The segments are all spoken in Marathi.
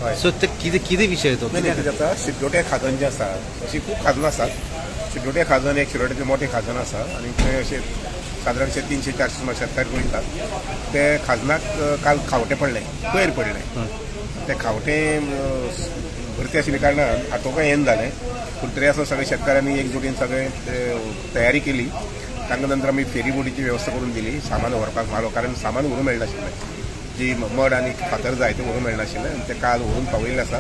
सो ते किती विषय तो कितें जाता शिड्डोटे खाजन जे आसा अशी खूब खाजनां आसात. शिड्डोटे खाजन एक शिरोडेचे मोठे खाजन आसा आनी ते असे सादारणशे 300-400 सुमार शेतकार गोंयतात. ते खाजनाक काल खावटे पडले, कोयर पडले. ते खावटे भरती आशिल्ल्या कारणान हातोवपाक येन जालें. पूण तरी आसतना सगळे शेतकाऱ्यांनी एकजुटीन सगळे तयारी केली. तांकां नंतर आमी फेरी बोटीची वेवस्था करून दिली सामान व्हरपाक म्हालो, कारण सामान व्हरूंक मेळनाशिल्लें. जी मड आनी फातर जाय ते व्हरूंक मेळनाशिल्लें आनी ते काल व्हरून पावयल्ले आसा.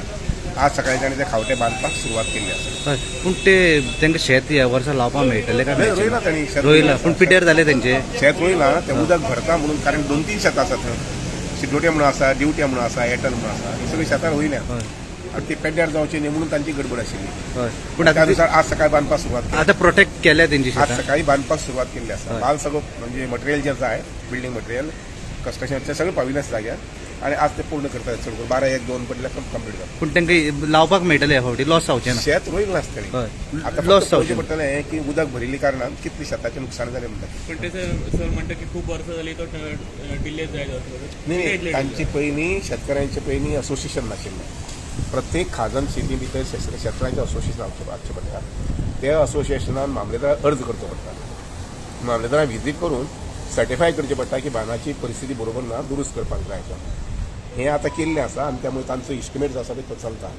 आज सकाळी तांणी ते खावटे बांदपाक सुरवात केल्ली आसा. पूण ते तांकां शेत ह्या वर्सा लावपाक मेळटलें काय रोयला तांणी शेत रोयला, पूण पिड्ड्यार जाले तेंचे शेत रोयला. ते उदक भरता म्हणून, कारण 2-3 शेतां आसात थंय. शिड्डोटे म्हणून आसा, दिवटे म्हणून आसा, एटल म्हणून आसा, ही सगळीं शेतां रोयल्या आनी ती पेड्ड्यार जावची न्ही म्हणून तांची गडबड आशिल्ली. पूण त्या दिसा आज सकाळी बांदपाक सुरवात केली. आतां प्रोटेक्ट केल्या तेंची आज शेतां. सकाळी बांदपाक सुरवात केल्ली आसा. माल सगळो म्हणजे मटेरियल जे जाय, बिल्डींग मटेरियल, कन्स्ट्रक्शनचे सगळें पाविल्ले आसा जाग्यार आनी आज ते पूर्ण करतात. चड करून 12-1-2 पडले कंप्लीट जाता. पूण तांकां लावपाक मेळटलें ह्या फावटी, लॉस जावचें ना. शेत रोयल्लें आसता तांणी. आतां लॉस फक्त जावचें पळोवचें पडटलें की उदक भरिल्ल्या कारणान कितलें शेताचें नुकसाण जालें म्हणटात. पण ते सर म्हणतात की खूप वर्ष झाली तो डिले जायला न्ही, तांची पयलीं शेतकऱ्यांचे पयलीं असोसिएशन नाशिल्लें. प्रत्येक खाजन शेती भितर शेतकऱ्यांचें असोसिएशन हाडचें पडटा. त्या असोसिएशनान मामलेदाराक अर्ज करचो पडटा. मामलेदाराक व्हिजीट करून सर्टिफाय करचें पडटा की बांदाची परिस्थिती बरोबर ना, दुरुस्त करपाक जाय तो. हें आतां केल्लें आसा आनी त्यामुळे तांचो इस्टिमेट जो आसा तो चलता.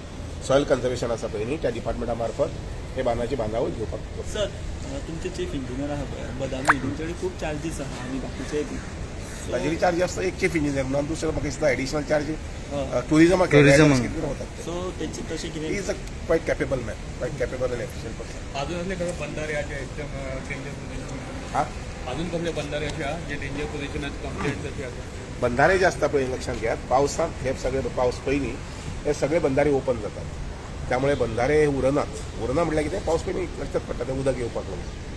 सॉयल कन्जर्वेशन आसा पळय न्ही, त्या डिपार्टमेंटा मार्फत हे बांदाची बांदावळ घेवपाक. सर तुमचे चीफ इंजिनियर आहा बदामी, तुमचे कडेन खूब चार्जीस आहा आनी बाकीचे ताजेरी चार्ज आसता एक चीफ इंजिनियर म्हणून, दुसरो म्हाका दिसता एडिशनल चार्ज टुरिजमाक Tourism. वतात. सो तेचे तशें कितें is a quiet capable man, quiet capable and efficient person. अजून असले कसं बंधारे जे एकदम डेंजर पोझिशन, हा, अजून कसले बंधारे अशा जे डेंजर पोझिशनात कंप्लेंट अशी आसा. बंधारे जे आसता पळय लक्षात घ्यात, पावसांत हे सगळे पावस पयलीं हे सगळे बंधारे ओपन जातात. त्यामुळे बंधारे उरनात म्हटल्यार कितें, पावस पयलीं लक्षात पडटा ते उदक येवपाक लागून.